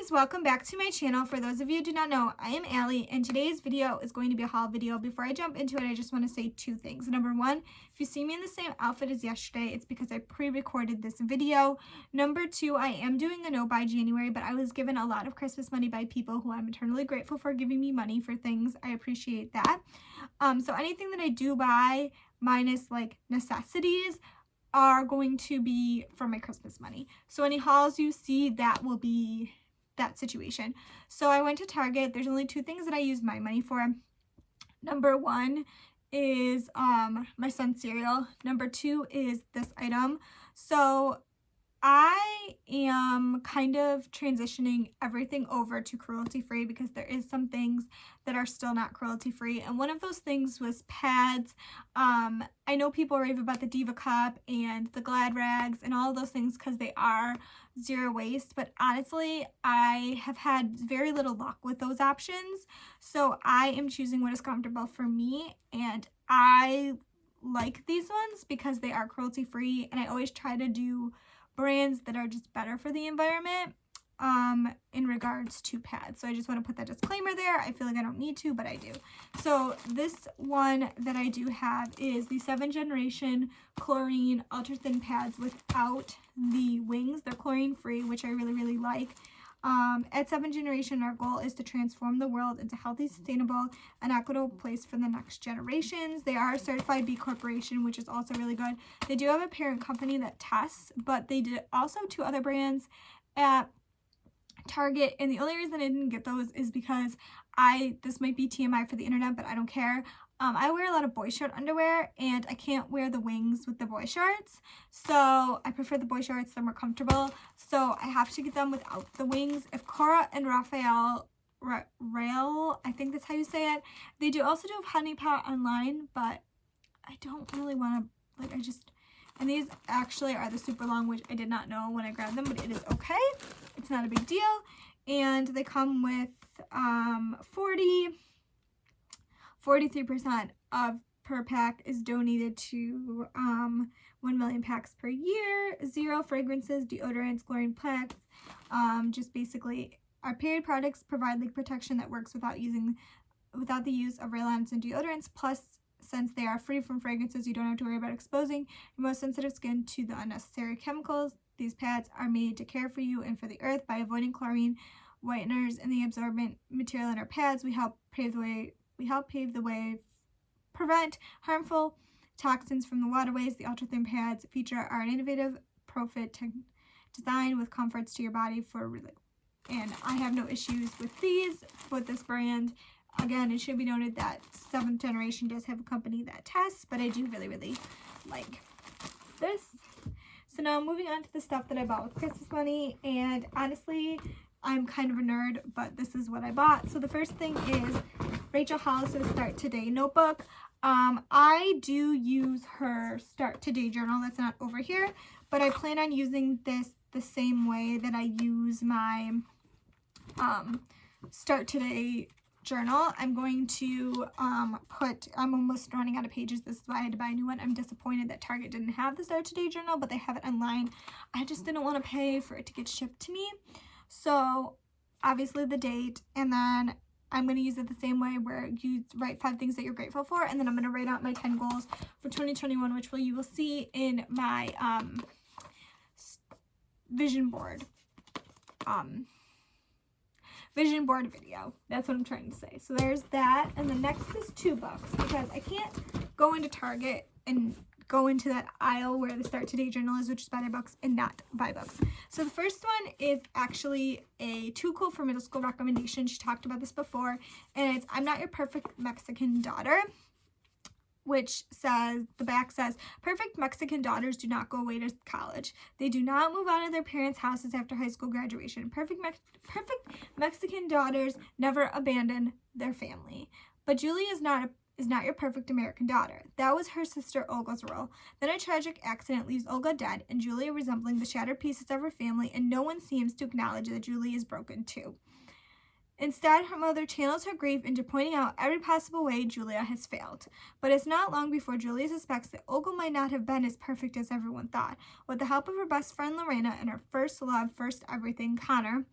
guys, welcome back to my channel. For those of you who do not know, I am Allie, and today's video is going to be a haul video. Before I jump into it, I just want to say two things. Number one, if you see me in the same outfit as yesterday, it's because I pre-recorded this video. Number two, I am doing a no buy January, but I was given a lot of Christmas money by people who I'm eternally grateful for giving me money for things. I appreciate that. So anything that I do buy, minus like necessities, are going to be from my Christmas money. So any hauls you see, that will be that situation. So I went to Target. There's only two things that I use my money for. Number one is my son's cereal. Number two is this item. So I am kind of transitioning everything over to cruelty-free because there is some things that are still not cruelty-free, and one of those things was pads. I know people rave about the Diva Cup and the Glad Rags and all of those things because they are zero waste, but honestly, I have had very little luck with those options, so I am choosing what is comfortable for me, and I like these ones because they are cruelty-free, and I always try to do brands that are just better for the environment in regards to pads. So I just want to put that disclaimer there. I feel like I don't need to, but I do. So this one that I do have is the 7th generation chlorine ultra thin pads without the wings. They're chlorine free, which I really like. At 7th generation, our goal is to transform the world into healthy, sustainable, and equitable place for the next generations. They are a certified B Corporation, which is also really good. They do have a parent company that tests, but they did also 2 other brands at Target, and the only reason I didn't get those is because this might be TMI for the internet, but I don't care. I wear a lot of boy short underwear, and I can't wear the wings with the boy shorts, so I prefer the boy shorts. They're more comfortable, so I have to get them without the wings. If Cora and Rafael, I think that's how you say it, they do also do Honey Pot online, but I don't really want to, and these actually are the super long, which I did not know when I grabbed them, but it is okay. It's not a big deal, and they come with 43% of per pack is donated to 1 million packs per year. 0 fragrances, deodorants, chlorine packs. Just basically, our period products provide leak protection that works without the use of raylons and deodorants. Plus, since they are free from fragrances, you don't have to worry about exposing your most sensitive skin to the unnecessary chemicals. These pads are made to care for you and for the earth. By avoiding chlorine, whiteners, and the absorbent material in our pads, we help pave the way, prevent harmful toxins from the waterways. The ultra thin pads feature our innovative profit design with comforts to your body and I have no issues with this brand. Again, it should be noted that 7th generation does have a company that tests, but I do really like this. So now moving on to the stuff that I bought with Christmas money, and honestly, I'm kind of a nerd, but this is what I bought. So the first thing is Rachel Hollis's Start Today notebook. I do use her Start Today journal that's not over here, but I plan on using this the same way that I use my Start Today journal. I'm going to I'm almost running out of pages. This is why I had to buy a new one. I'm disappointed that Target didn't have the Start Today journal, but they have it online. I just didn't want to pay for it to get shipped to me. So obviously the date, and then I'm going to use it the same way where you write 5 things that you're grateful for, and then I'm going to write out my 10 goals for 2021, which you will see in my vision board video. That's what I'm trying to say. So there's that, and the next is 2 books because I can't go into Target and go into that aisle where the Start Today journal is, which is buy their books and not buy books. So the first one is actually a Too Cool for Middle School recommendation. She talked about this before, and it's I'm Not Your Perfect Mexican Daughter, which says, the back says, perfect Mexican daughters do not go away to college. They do not move out of their parents' houses after high school graduation. Perfect Mexican daughters never abandon their family. But Julie is not your perfect American daughter. That was her sister Olga's role. Then a tragic accident leaves Olga dead and Julia resembling the shattered pieces of her family, and no one seems to acknowledge that Julie is broken too. Instead, her mother channels her grief into pointing out every possible way Julia has failed. But it's not long before Julia suspects that Olga might not have been as perfect as everyone thought. With the help of her best friend Lorena and her first love, first everything, Connor,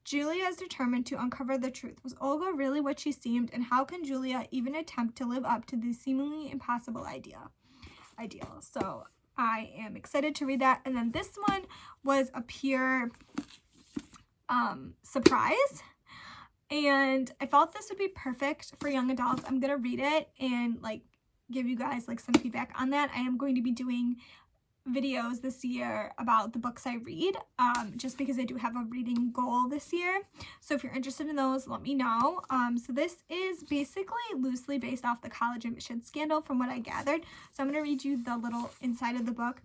Julia is determined to uncover the truth. Was Olga really what she seemed, and how can Julia even attempt to live up to the seemingly impossible ideal? So I am excited to read that. And then this one was a pure surprise. And I felt this would be perfect for young adults. I'm going to read it and like give you guys like some feedback on that. I am going to be doing videos this year about the books I read, just because I do have a reading goal this year. So if you're interested in those, let me know. So this is basically loosely based off the college admissions scandal from what I gathered. So I'm going to read you the little inside of the book.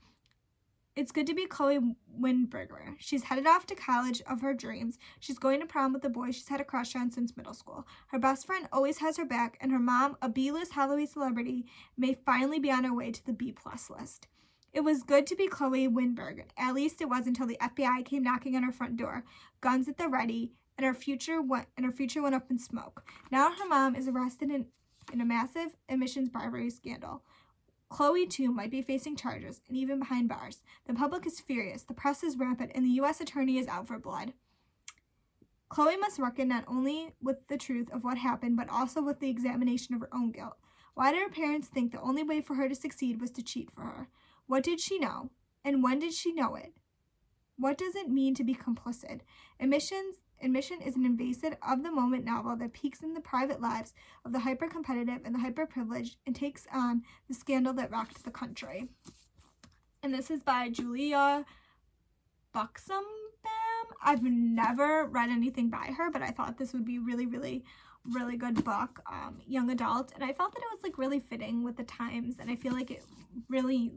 It's good to be Chloe Windberger. She's headed off to college of her dreams. She's going to prom with the boy she's had a crush on since middle school. Her best friend always has her back, and her mom, a B-list Halloween celebrity, may finally be on her way to the B-plus list. It was good to be Chloe Windberger. At least it was until the FBI came knocking on her front door, guns at the ready, and her future went up in smoke. Now her mom is arrested in a massive admissions bribery scandal. Chloe, too, might be facing charges, and even behind bars. The public is furious, the press is rampant, and the U.S. attorney is out for blood. Chloe must reckon not only with the truth of what happened, but also with the examination of her own guilt. Why did her parents think the only way for her to succeed was to cheat for her? What did she know? And when did she know it? What does it mean to be complicit? Admission is an invasive, of-the-moment novel that peeks in the private lives of the hyper-competitive and the hyper-privileged and takes on the scandal that rocked the country. And this is by Julia Buxbaum. I've never read anything by her, but I thought this would be really, really, really good book, young adult. And I felt that it was like really fitting with the times, and I feel like it really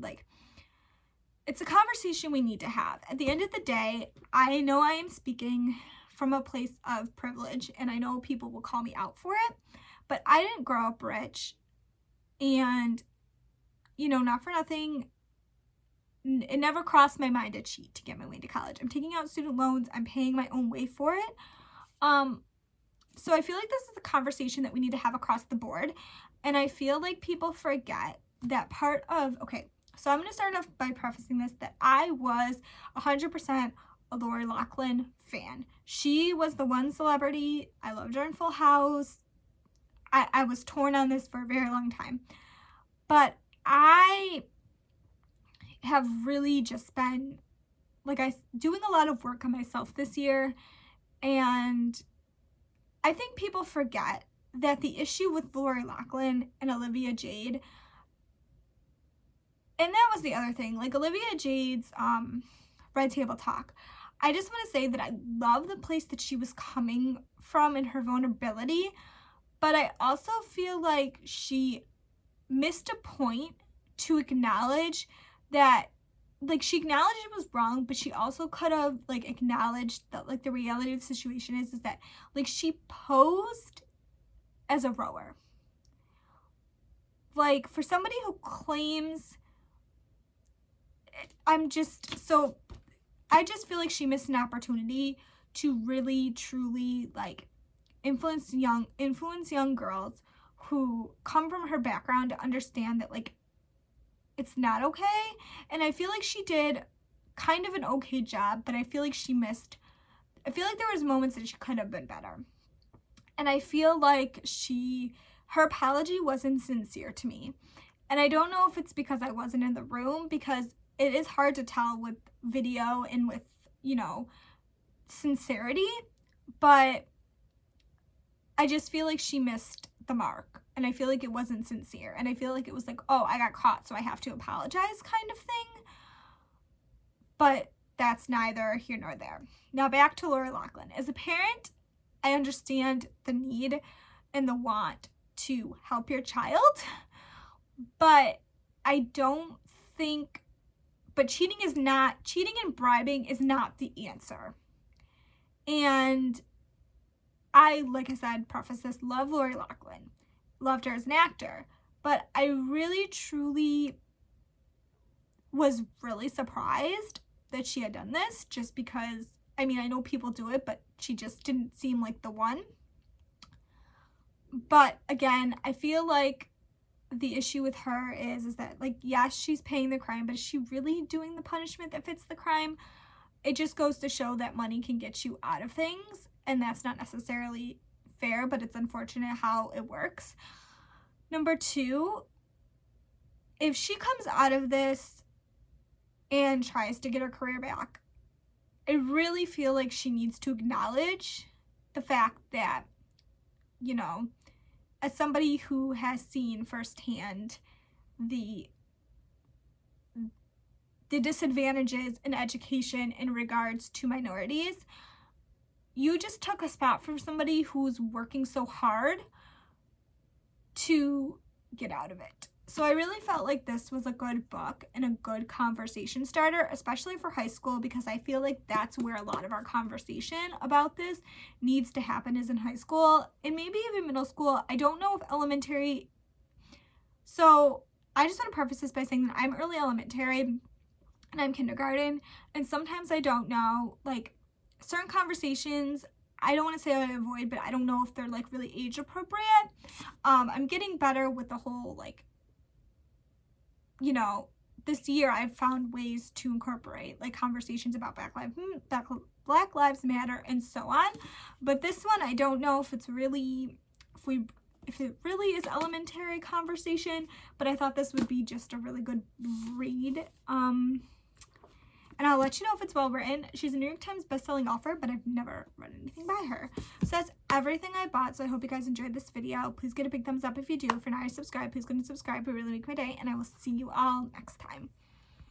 it's a conversation we need to have. At the end of the day, I know I am speaking from a place of privilege, and I know people will call me out for it, but I didn't grow up rich, and, you know, not for nothing, it never crossed my mind to cheat to get my way to college. I'm taking out student loans, I'm paying my own way for it, so I feel like this is a conversation that we need to have across the board, and I feel like people forget that part of, okay, so I'm going to start off by prefacing this, that I was 100% a Lori Loughlin fan. She was the one celebrity. I loved her in Full House. I was torn on this for a very long time. But I have really just been, doing a lot of work on myself this year. And I think people forget that the issue with Lori Loughlin and Olivia Jade, and that was the other thing, like Olivia Jade's Red Table Talk. I just want to say that I love the place that she was coming from and her vulnerability, but I also feel like she missed a point to acknowledge that, like, she acknowledged it was wrong, but she also could have, like, acknowledged that, like, the reality of the situation is that, like, she posed as a rower. Like, for somebody who claims, I just feel like she missed an opportunity to really, truly, like, influence young girls who come from her background to understand that, like, it's not okay. And I feel like she did kind of an okay job, but I feel like there was moments that she could have been better. And I feel like her apology wasn't sincere to me. And I don't know if it's because I wasn't in the room, because it is hard to tell with video and with, you know, sincerity, but I just feel like she missed the mark, and I feel like it wasn't sincere, and I feel like it was like, oh, I got caught, so I have to apologize kind of thing, but that's neither here nor there. Now back to Lori Loughlin. As a parent, I understand the need and the want to help your child, but cheating and bribing is not the answer. And I, like I said, preface this, love Lori Loughlin. Loved her as an actor. But I really, truly was really surprised that she had done this, just because, I mean, I know people do it, but she just didn't seem like the one. But again, I feel like the issue with her is that, like, yes, she's paying the crime, but is she really doing the punishment that fits the crime? It just goes to show that money can get you out of things, and that's not necessarily fair, but it's unfortunate how it works. Number two, if she comes out of this and tries to get her career back, I really feel like she needs to acknowledge the fact that, you know, as somebody who has seen firsthand the disadvantages in education in regards to minorities, you just took a spot from somebody who's working so hard to get out of it. So I really felt like this was a good book and a good conversation starter, especially for high school, because I feel like that's where a lot of our conversation about this needs to happen, is in high school and maybe even middle school. I don't know if elementary. So I just want to preface this by saying that I'm early elementary and I'm kindergarten, and sometimes I don't know, like, certain conversations, I don't want to say I avoid, but I don't know if they're like really age appropriate. I'm getting better with the whole, like, you know, this year I've found ways to incorporate like conversations about Black Lives Matter and so on. But this one, I don't know if it's really, if it really is elementary conversation, but I thought this would be just a really good read. And I'll let you know if it's well written. She's a New York Times bestselling author, but I've never read anything by her. So that's everything I bought. So I hope you guys enjoyed this video. Please get a big thumbs up if you do. If you're not subscribed, please go and subscribe. It really make my day. And I will see you all next time.